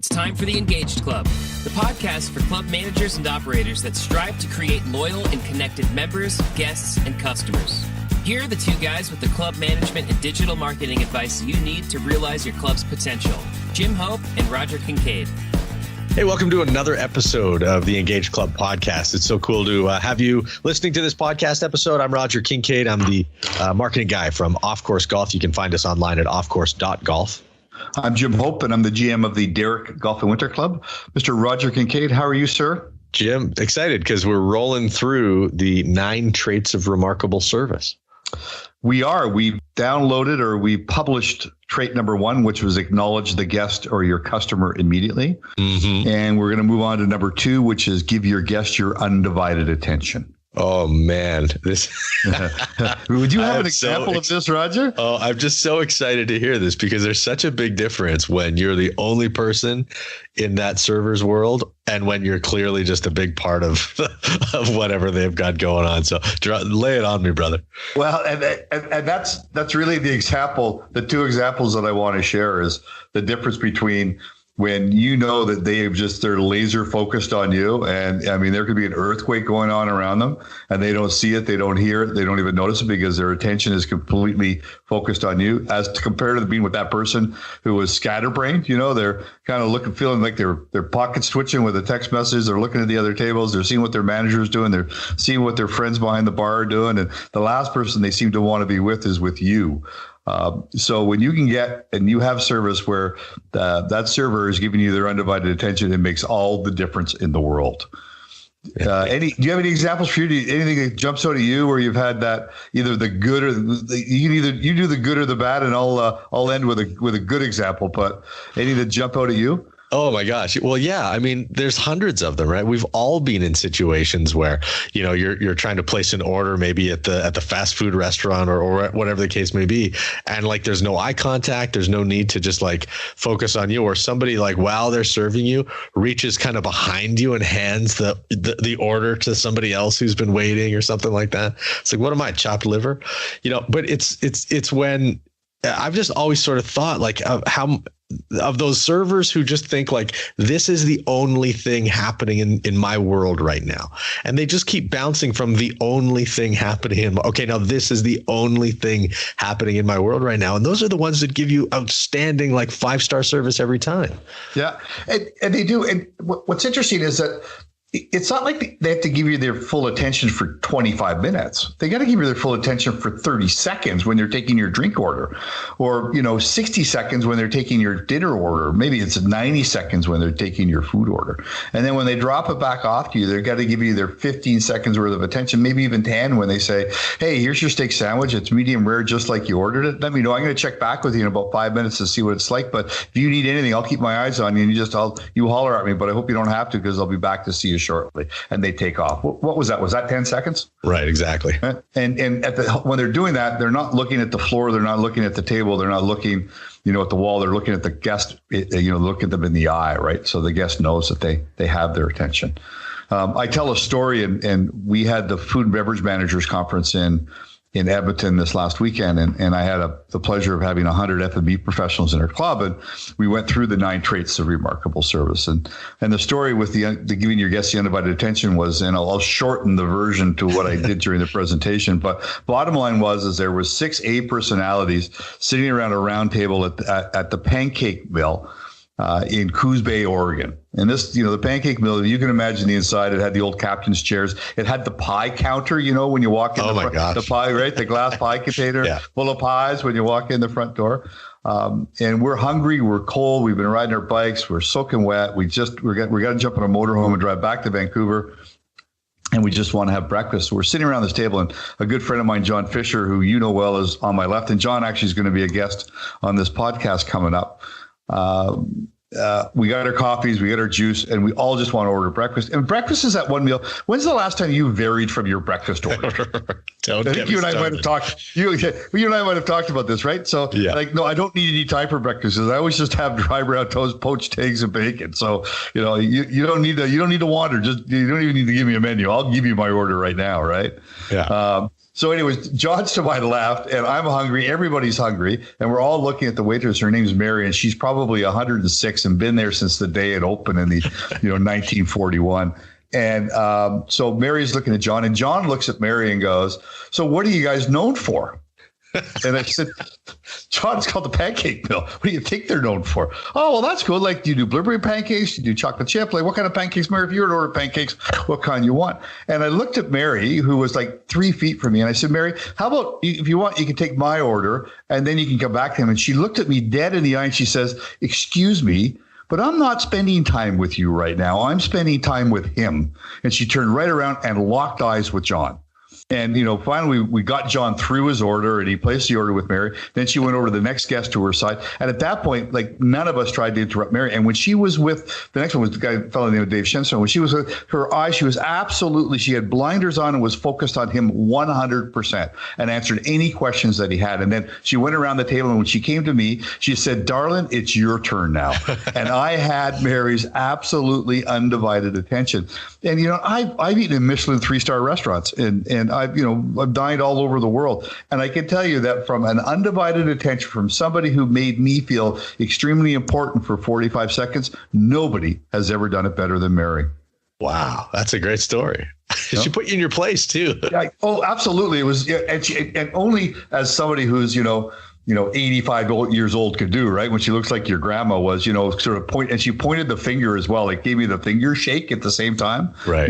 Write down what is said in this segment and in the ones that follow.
It's time for the Engaged Club, the podcast for club managers and operators that strive to create loyal and connected members, guests, and customers. Here are the two guys with the club management and digital marketing advice you need to realize your club's potential. Jim Hope and Roger Kincaid. Hey, welcome to another episode of the Engaged Club podcast. It's so cool to have you listening to this podcast episode. I'm Roger Kincaid. I'm the marketing guy from Off Course Golf. You can find us online at offcourse.golf. I'm Jim Hope, and I'm the GM of the Derrick Golf and Winter Club. Mr. Roger Kincaid, how are you, sir? Jim, excited because we're rolling through the 9 traits of remarkable service. We are. We downloaded or we published trait number 1, which was acknowledge the guest or your customer immediately. Mm-hmm. And we're going to move on to number 2, which is give your guest your undivided attention. Oh, man. This Would you have an example of this, Roger? Oh, I'm just so excited to hear this because there's such a big difference when you're the only person in that server's world and when you're clearly just a big part of whatever they've got going on. So lay it on me, brother. Well, and that's really the example. The 2 examples that I want to share is the difference between when you know that they're laser focused on you. And I mean, there could be an earthquake going on around them and they don't see it. They don't hear it. They don't even notice it because their attention is completely focused on you, as to compare to being with that person who was scatterbrained. You know, they're kind of feeling like their pockets twitching with a text message. They're looking at the other tables. They're seeing what their manager is doing. They're seeing what their friends behind the bar are doing. And the last person they seem to want to be with is with you. So when you can get and you have service where that server is giving you their undivided attention, it makes all the difference in the world. Do you have any examples for you? Anything that jumps out at you where you've had that either the good or you do the good or the bad, and I'll end with a good example. But any that jump out at you? Oh my gosh. Well, yeah. I mean, there's hundreds of them, right? We've all been in situations where, you know, you're trying to place an order maybe at the fast food restaurant or whatever the case may be. And like, there's no eye contact. There's no need to just like focus on you, or somebody like while they're serving you reaches kind of behind you and hands the order to somebody else who's been waiting or something like that. It's like, what am I, chopped liver? You know, but it's when I've just always sort of thought like of those servers who just think like this is the only thing happening in my world right now. And they just keep bouncing from the only thing happening okay, now this is the only thing happening in my world right now. And those are the ones that give you outstanding, like 5-star service every time. Yeah. And they do. And what's interesting is that it's not like they have to give you their full attention for 25 minutes. They got to give you their full attention for 30 seconds when they're taking your drink order, or, 60 seconds when they're taking your dinner order. Maybe it's 90 seconds when they're taking your food order. And then when they drop it back off to you, they've got to give you their 15 seconds worth of attention, maybe even 10 when they say, hey, here's your steak sandwich. It's medium rare, just like you ordered it. Let me know. I'm going to check back with you in about 5 minutes to see what it's like. But if you need anything, I'll keep my eyes on you, and you holler at me, but I hope you don't have to, because I'll be back to see you shortly. And they take off. What was that? Was that 10 seconds? Right, exactly. And when they're doing that, they're not looking at the floor. They're not looking at the table. They're not looking, at the wall. They're looking at the guest, look at them in the eye, right? So the guest knows that they have their attention. I tell a story, and we had the Food and Beverage Managers Conference in Edmonton this last weekend, and I had the pleasure of having 100 F&B professionals in our club, and we went through the 9 traits of remarkable service. And the story with the giving your guests the undivided attention was, and I'll shorten the version to what I did during the presentation, but bottom line is there was 6 A personalities sitting around a round table at the Pancake Mill in Coos Bay, Oregon. And this, the Pancake Mill, you can imagine the inside. It had the old captain's chairs. It had the pie counter, when you walk in the pie, right? The glass pie container full of pies when you walk in the front door. And we're hungry. We're cold. We've been riding our bikes. We're soaking wet. We got to jump in a motorhome and drive back to Vancouver. And we just want to have breakfast. So we're sitting around this table, and a good friend of mine, John Fisher, who you know well, is on my left. And John actually is going to be a guest on this podcast coming up. We got our coffees, we got our juice, and we all just want to order breakfast. And breakfast is that one meal. When's the last time you varied from your breakfast order? I think you and I might have talked. You and I might have talked about this, right? So, no, I don't need any time for breakfast. I always just have dry brown toast, poached eggs, and bacon. So, you don't need to wander. You don't even need to give me a menu. I'll give you my order right now, right? Yeah. So anyways, John's to my left and I'm hungry. Everybody's hungry. And we're all looking at the waitress. Her name's Mary, and she's probably 106 and been there since the day it opened in the 1941. And so Mary's looking at John, and John looks at Mary and goes, "So what are you guys known for?" And I said, "John, it's called the Pancake Mill. What do you think they're known for?" "Oh, well, that's cool. Like, do you do blueberry pancakes? Do you do chocolate chip? Like, what kind of pancakes, Mary? If you were to order pancakes, what kind you want?" And I looked at Mary, who was like 3 feet from me, and I said, "Mary, how about if you want, you can take my order, and then you can come back to him." And she looked at me dead in the eye, and she says, "Excuse me, but I'm not spending time with you right now. I'm spending time with him." And she turned right around and locked eyes with John. And, finally we got John through his order, and he placed the order with Mary. Then she went over to the next guest to her side. And at that point, like, none of us tried to interrupt Mary. And when she was with, the next one was the guy, fellow named Dave Shenstone. When she was with her eyes, she had blinders on and was focused on him 100% and answered any questions that he had. And then she went around the table, and when she came to me, she said, "Darling, it's your turn now." And I had Mary's absolutely undivided attention. And, I've eaten in Michelin 3-star restaurants, and I've dined all over the world. And I can tell you that from an undivided attention from somebody who made me feel extremely important for 45 seconds, nobody has ever done it better than Mary. Wow. That's a great story. She put you in your place too. Yeah, oh, absolutely. It was, and only as somebody who's, 85 years old could do, right? When she looks like your grandma was, sort of point, and she pointed the finger as well. Like, gave me the finger shake at the same time. Right.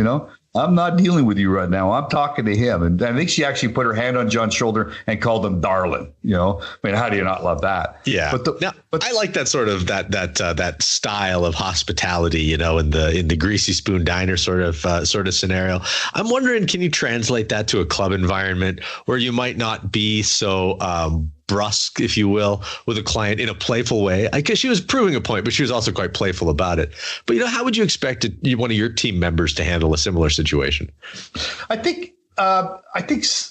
I'm not dealing with you right now. I'm talking to him. And I think she actually put her hand on John's shoulder and called him darling. I mean, how do you not love that? Yeah. But I like that sort of that style of hospitality, in the greasy spoon diner sort of scenario. I'm wondering, can you translate that to a club environment where you might not be so brusque, if you will, with a client in a playful way? Because she was proving a point, but she was also quite playful about it. But, how would you expect one of your team members to handle a similar situation? I think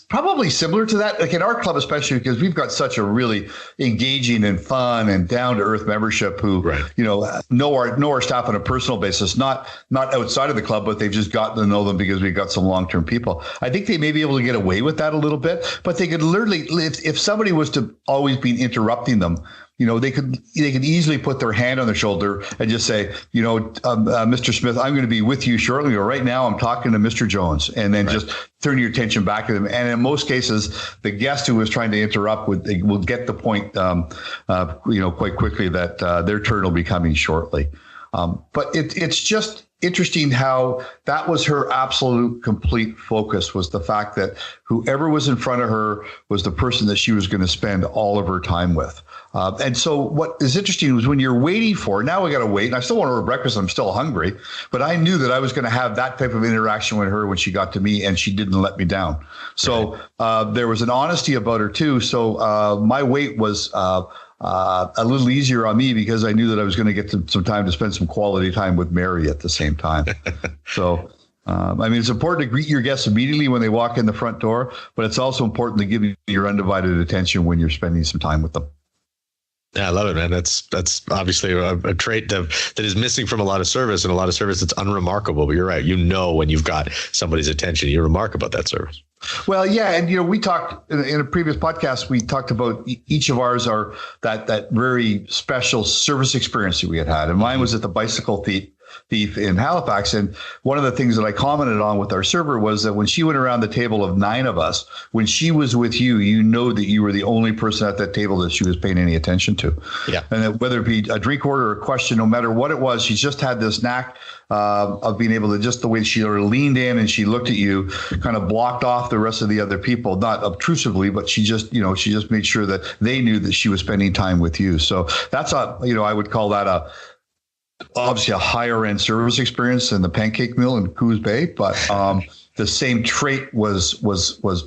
probably similar to that, like in our club, especially because we've got such a really engaging and fun and down to earth membership who, know our staff on a personal basis, not outside of the club, but they've just gotten to know them because we've got some long-term people. I think they may be able to get away with that a little bit, but they could literally, if somebody was to always be interrupting them, they could easily put their hand on their shoulder and just say, Mr. Smith, I'm going to be with you shortly, or right now I'm talking to Mr. Jones, and then just turn your attention back to them. And in most cases, the guest who was trying to interrupt will get the point, quite quickly that their turn will be coming shortly. But it's just interesting how that was her absolute complete focus, was the fact that whoever was in front of her was the person that she was going to spend all of her time with. And so what is interesting was when you're waiting now we got to wait, and I still want to order breakfast. I'm still hungry, but I knew that I was going to have that type of interaction with her when she got to me, and she didn't let me down. So there was an honesty about her too. So my wait was a little easier on me because I knew that I was going to get some time to spend some quality time with Mary at the same time. So, it's important to greet your guests immediately when they walk in the front door, but it's also important to give you your undivided attention when you're spending some time with them. Yeah, I love it, man. That's obviously a trait that is missing from a lot of service, and a lot of service that's unremarkable. But you're right. When you've got somebody's attention, you remark about that service. Well, yeah. And, we talked in a previous podcast, we talked about each of ours are that very special service experience that we had. And mine was at the Bicycle Thief in Halifax. And one of the things that I commented on with our server was that when she went around the table of 9 of us, when she was with you, that you were the only person at that table that she was paying any attention to. Yeah. And that whether it be a drink order or a question, no matter what it was, she just had this knack of being able to, just the way she sort of leaned in and she looked at you, kind of blocked off the rest of the other people, not obtrusively, but she just made sure that they knew that she was spending time with you. So that's I would call that obviously a higher end service experience than the Pancake Mill in Coos Bay, but the same trait was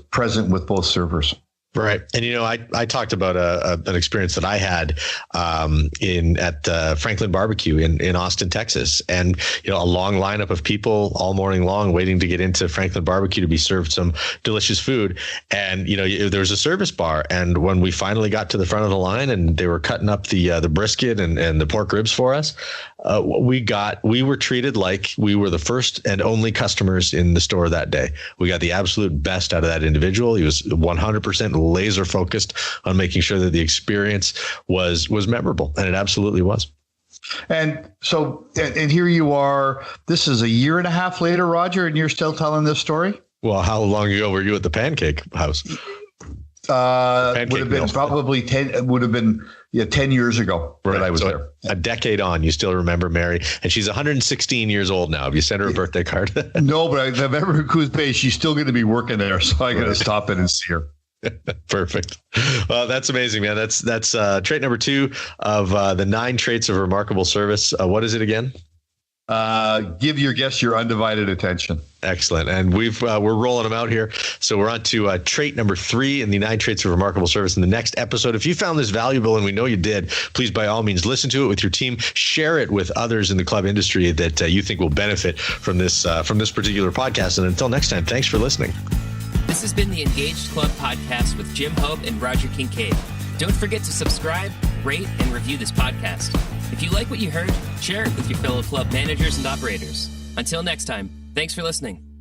present with both servers. Right. And, I talked about an experience that I had at Franklin Barbecue in Austin, Texas. And, a long lineup of people all morning long waiting to get into Franklin Barbecue to be served some delicious food. And, there was a service bar. And when we finally got to the front of the line and they were cutting up the brisket and the pork ribs for us, we were treated like we were the first and only customers in the store that day. We got the absolute best out of that individual. He was 100% laser focused on making sure that the experience was memorable, and it absolutely was. And so, and here you are, this is a year and a half later, Roger, and you're still telling this story? Well, how long ago were you at the Pancake House? Would have been probably 10 years ago that I was there. A decade on, you still remember Mary, and she's 116 years old now. Have you sent her a birthday card? No, but I remember Coos Bay. She's still going to be working there, so I got to stop in and see her. Perfect. Well, that's amazing, man. That's trait number 2 of the 9 traits of remarkable service. What is it again? Give your guests your undivided attention. Excellent. And we're rolling them out here. So we're on to trait number 3 in the 9 traits of remarkable service in the next episode. If you found this valuable, and we know you did, please, by all means, listen to it with your team, share it with others in the club industry that you think will benefit from this particular podcast. And until next time, thanks for listening. This has been the Engaged Club podcast with Jim Hope and Roger Kincaid. Don't forget to subscribe, rate, and review this podcast. If you like what you heard, share it with your fellow club managers and operators. Until next time, thanks for listening.